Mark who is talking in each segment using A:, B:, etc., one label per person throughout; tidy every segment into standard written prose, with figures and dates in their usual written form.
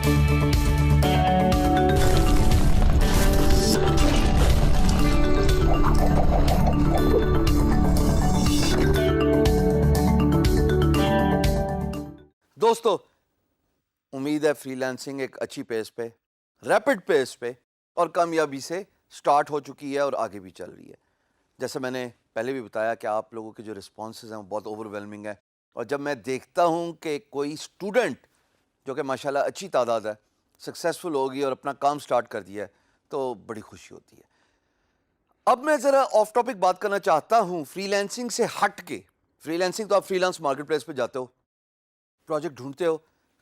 A: دوستو امید ہے فری لانسنگ ایک اچھی پیس پہ، ریپڈ پیس پہ اور کامیابی سے سٹارٹ ہو چکی ہے اور آگے بھی چل رہی ہے. جیسے میں نے پہلے بھی بتایا کہ آپ لوگوں کے جو رسپانسز ہیں وہ بہت اوور ویلمنگ ہیں، اور جب میں دیکھتا ہوں کہ کوئی اسٹوڈنٹ جو کہ ماشاءاللہ اچھی تعداد ہے سکسیزفل ہوگی اور اپنا کام سٹارٹ کر دیا ہے تو بڑی خوشی ہوتی ہے. اب میں ذرا آف ٹاپک بات کرنا چاہتا ہوں فری لانسنگ سے ہٹ کے. فری لانسنگ تو آپ فری لانس مارکیٹ پلیس پہ جاتے ہو، پروجیکٹ ڈھونڈتے ہو،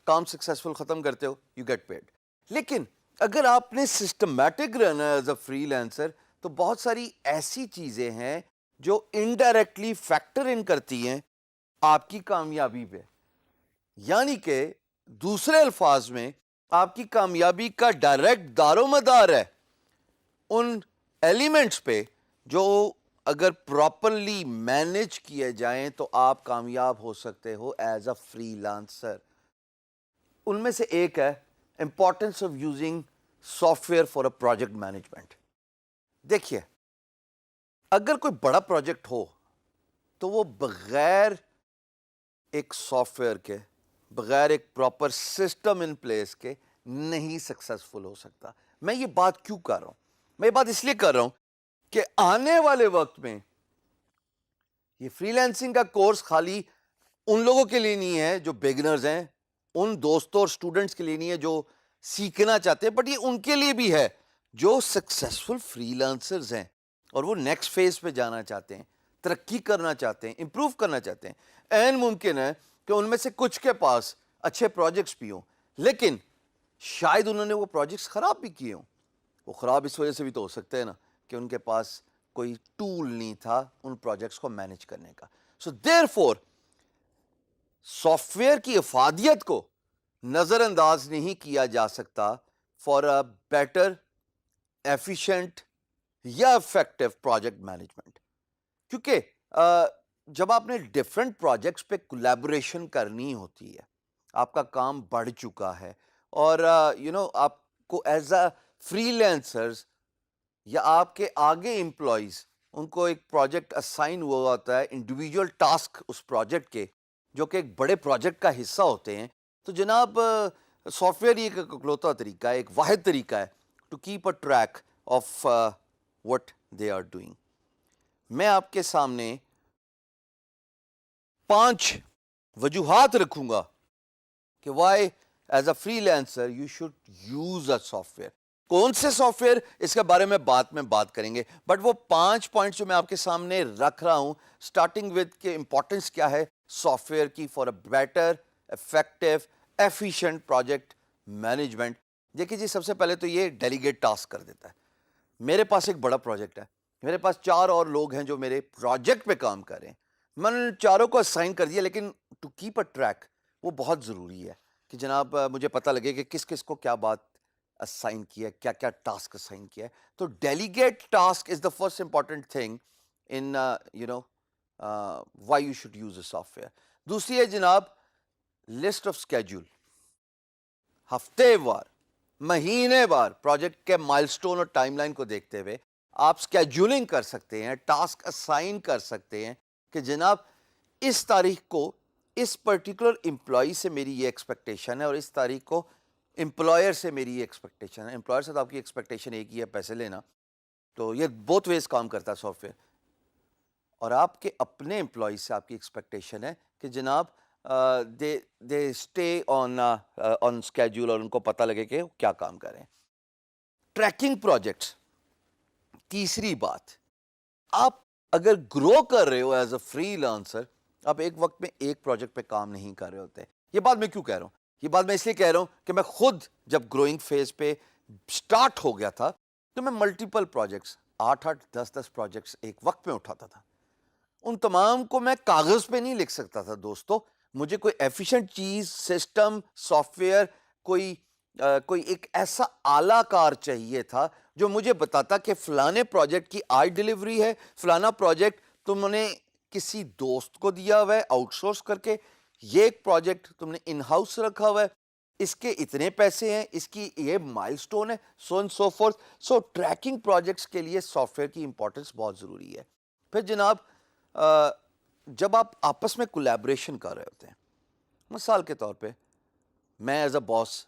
A: کام سکسیزفل ختم کرتے ہو، یو گیٹ پیڈ. لیکن اگر آپ نے سسٹمیٹک رہنا ہے ایز اے فری لانسر تو بہت ساری ایسی چیزیں ہیں جو انڈائریکٹلی فیکٹر ان کرتی ہیں آپ کی کامیابی پہ. یعنی کہ دوسرے الفاظ میں آپ کی کامیابی کا ڈائریکٹ دار و مدار ہے ان ایلیمنٹس پہ جو اگر پراپرلی مینج کیے جائیں تو آپ کامیاب ہو سکتے ہو ایز اے فری لانسر. ان میں سے ایک ہے importance of using soft where for a project management. دیکھیے اگر کوئی بڑا پروجیکٹ ہو تو وہ بغیر ایک سافٹ ویئر کے، بغیر ایک پراپر سسٹم ان پلیس کے نہیں سکسیزفل ہو سکتا. میں یہ بات کیوں کر رہا ہوں؟ میں یہ بات اس لیے کر رہا ہوں کہ آنے والے وقت میں یہ فری لانسنگ کا کورس خالی ان لوگوں کے لیے نہیں ہے جو بگنرز ہیں، ان دوستوں اور اسٹوڈنٹس کے لیے نہیں ہے جو سیکھنا چاہتے ہیں، بٹ یہ ان کے لیے بھی ہے جو سکسیزفل فری لانسرز ہیں اور وہ نیکسٹ فیز پہ جانا چاہتے ہیں، ترقی کرنا چاہتے ہیں، امپروو کرنا چاہتے ہیں. این ممکن ہے کہ ان میں سے کچھ کے پاس اچھے پروجیکٹس بھی ہوں لیکن شاید انہوں نے وہ پروجیکٹس خراب بھی کیے ہوں. وہ خراب اس وجہ سے بھی تو ہو سکتے ہیں نا کہ ان کے پاس کوئی ٹول نہیں تھا ان پروجیکٹس کو مینج کرنے کا. سو دیر فور سافٹ ویئر کی افادیت کو نظر انداز نہیں کیا جا سکتا فار اے بیٹر ایفیشینٹ یا افیکٹو پروجیکٹ مینجمنٹ. کیونکہ جب آپ نے ڈفرینٹ پروجیکٹس پہ کولیبوریشن کرنی ہوتی ہے، آپ کا کام بڑھ چکا ہے اور آپ کو ایز اے فری لانسرز یا آپ کے آگے امپلائیز ان کو ایک پروجیکٹ اسائن ہوا ہوتا ہے، انڈیویجول ٹاسک اس پروجیکٹ کے جو کہ ایک بڑے پروجیکٹ کا حصہ ہوتے ہیں. تو جناب سافٹ ویئر ایک اکلوتا طریقہ ہے، ایک واحد طریقہ ہے to keep a track of what they are doing. میں آپ کے سامنے 5 وجوہات رکھوں گا کہ why is a freelancer you should use a software. کون سے سافٹ ویئر اس کے بارے میں بات کریں گے، بٹ وہ 5 پوائنٹس جو میں آپ کے سامنے رکھ رہا ہوں اسٹارٹنگ ود کہ امپورٹنس کیا ہے سافٹ ویئر کی for a better effective efficient project management. دیکھیے جی، سب سے پہلے تو یہ ڈیلیگیٹ ٹاسک کر دیتا ہے. میرے پاس ایک بڑا پروجیکٹ ہے، میرے پاس 4 اور لوگ ہیں جو میرے پروجیکٹ پہ کام کر رہے ہیں، میں نے چاروں کو اسائن کر دیا، لیکن ٹو کیپ اے ٹریک وہ بہت ضروری ہے کہ جناب مجھے پتہ لگے کہ کس کس کو کیا بات اسائن کیا ہے، کیا کیا ٹاسک اسائن کیا ہے. تو delegate task is the first important thing in why you should use a soft where. دوسری ہے جناب لسٹ آف اسکیڈول. ہفتے وار، مہینے وار پروجیکٹ کے مائلسٹون اور ٹائم لائن کو دیکھتے ہوئے آپ اسکیڈولنگ کر سکتے ہیں، ٹاسک اسائن کر سکتے ہیں کہ جناب اس تاریخ کو اس پرٹیکولر امپلائی سے میری یہ ایکسپیکٹیشن ہے اور اس تاریخ کو امپلائر سے میری یہ ایکسپیکٹیشن ہے. امپلائر سے تو آپ کی ایکسپیکٹیشن ایک ہی ہے، پیسے لینا. تو یہ بوتھ ویز کام کرتا ہے سافٹ ویئر. اور آپ کے اپنے امپلائیز سے آپ کی ایکسپیکٹیشن ہے کہ جناب دے اسٹے آن اسکیڈول اور ان کو پتہ لگے کہ کیا کام کر رہے ہیں. Tracking projects. تیسری بات، آپ اگر گرو کر رہے ہو ایز اے فری لانسر، آپ ایک وقت میں ایک پروجیکٹ پہ کام نہیں کر رہے ہوتے. یہ بات میں کیوں کہہ رہا ہوں؟ یہ بات میں اس لیے کہہ رہا ہوں کہ میں خود جب گروئنگ فیز پہ سٹارٹ ہو گیا تھا تو میں ملٹیپل پروجیکٹس 8 10 پروجیکٹس ایک وقت میں اٹھاتا تھا. ان تمام کو میں کاغذ پہ نہیں لکھ سکتا تھا دوستو. مجھے کوئی ایفیشینٹ چیز، سسٹم، سافٹ ویئر، کوئی ایک ایسا اعلیٰ کار چاہیے تھا جو مجھے بتاتا کہ فلانے پروجیکٹ کی آج ڈیلیوری ہے، فلانا پروجیکٹ تم نے کسی دوست کو دیا ہوا ہے آؤٹ سورس کر کے، یہ ایک پروجیکٹ تم نے ان ہاؤس رکھا ہوا ہے، اس کے اتنے پیسے ہیں, اس کی یہ مائلسٹون ہے, so and so forth. So tracking projects کے لیے سافٹ ویئر کی امپورٹنس بہت ضروری ہے. پھر جناب جب آپ آپس میں کولیبریشن کر رہے ہوتے ہیں, مثال کے طور پہ میں as a boss,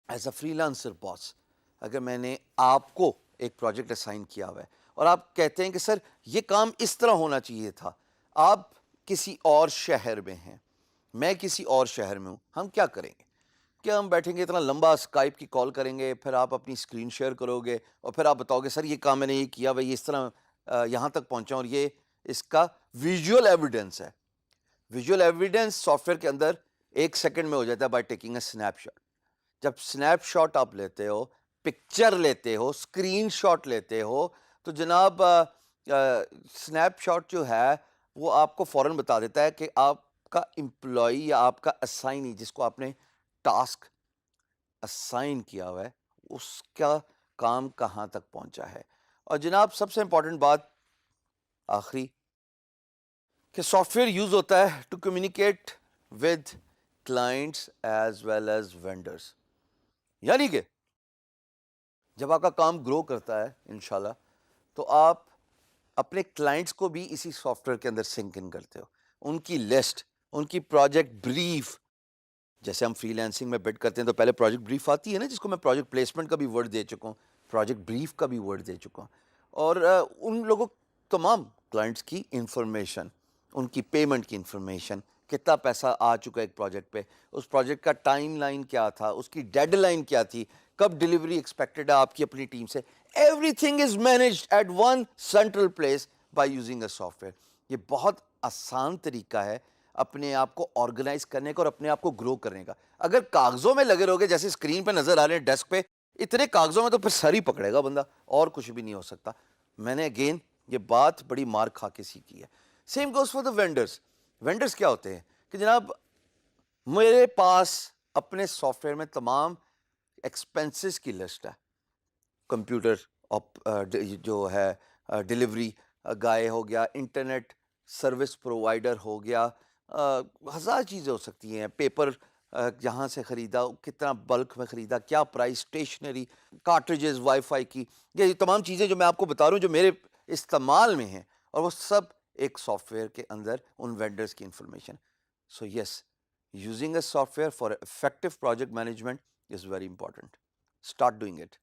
A: as a freelancer boss, اگر میں نے آپ کو ایک پروجیکٹ اسائن کیا ہوا ہے اور آپ کہتے ہیں کہ سر یہ کام اس طرح ہونا چاہیے تھا, آپ کسی اور شہر میں ہیں, میں کسی اور شہر میں ہوں, ہم کیا کریں گے؟ کیا ہم بیٹھیں گے اتنا لمبا اسکائپ کی کال کریں گے, پھر آپ اپنی اسکرین شیئر کرو گے اور پھر آپ بتاؤ گے سر یہ کام میں نے یہ کیا ہوا, یہ اس طرح یہاں تک پہنچا اور یہ اس کا ویژول ایویڈنس ہے. ویژول ایویڈنس سافٹ ویئر کے اندر 1 سیکنڈ میں ہو جاتا ہے by taking a snapshot. جب سنیپ شاٹ آپ لیتے ہو, پکچر لیتے ہو, اسکرین شاٹ لیتے ہو, تو جناب سنیپ شاٹ جو ہے وہ آپ کو فوراً بتا دیتا ہے کہ آپ کا امپلائی یا آپ کا اسائنی جس کو آپ نے ٹاسک اسائن کیا ہوا ہے اس کا کام کہاں تک پہنچا ہے. اور جناب سب سے امپورٹنٹ بات آخری کہ سافٹ ویئر یوز ہوتا ہے to communicate with clients as well as vendors. یعنی کہ جب آپ کا کام گرو کرتا ہے انشاءاللہ تو آپ اپنے کلائنٹس کو بھی اسی سافٹ ویئر کے اندر سنک ان کرتے ہو. ان کی لسٹ, ان کی پروجیکٹ بریف, جیسے ہم فری لینسنگ میں بڈ کرتے ہیں تو پہلے پروجیکٹ بریف آتی ہے نا, جس کو میں پروجیکٹ پلیسمنٹ کا بھی ورڈ دے چکا ہوں, پروجیکٹ بریف کا بھی ورڈ دے چکا ہوں. اور ان لوگوں تمام کلائنٹس کی انفارمیشن, ان کی پیمنٹ کی انفارمیشن, کتنا پیسہ آ چکا ہے ایک پروجیکٹ پہ, اس پروجیکٹ کا ٹائم لائن کیا تھا, اس کی ڈیڈ لائن کیا تھی, کب ڈلیوری ایکسپیکٹڈ ہے آپ کی اپنی ٹیم سے. Everything is managed at one central place by using a software. یہ بہت آسان طریقہ ہے اپنے آپ کو آرگنائز کرنے کا اور اپنے آپ کو گرو کرنے کا. اگر کاغذوں میں لگے رہو گے جیسے اسکرین پہ نظر آ رہے ہیں ڈیسک پہ, اتنے کاغذوں میں تو پھر سر ہی پکڑے گا بندہ, اور کچھ بھی نہیں ہو سکتا. میں نے اگین یہ بات بڑی مار کھا کے سیکھی ہے. Same goes for the vendors. Vendors کیا ہوتے ہیں کہ جناب میرے پاس اپنے سافٹ ویئر میں تمام ایکسپینسز کی لسٹ ہے, کمپیوٹر جو ہے, ڈلیوری گائے ہو گیا, انٹرنیٹ سروس پرووائڈر ہو گیا, ہزار چیزیں ہو سکتی ہیں, پیپر جہاں سے خریدا, کتنا بلک میں خریدا, کیا پرائس, اسٹیشنری, کارٹریجز وائی فائی کی, یہ تمام چیزیں جو میں آپ کو بتا رہا ہوں جو میرے استعمال میں ہیں, اور وہ سب ایک سافٹ ویئر کے اندر ان وینڈرز کی information. So yes, using a soft where for effective project management is very important. Start doing it.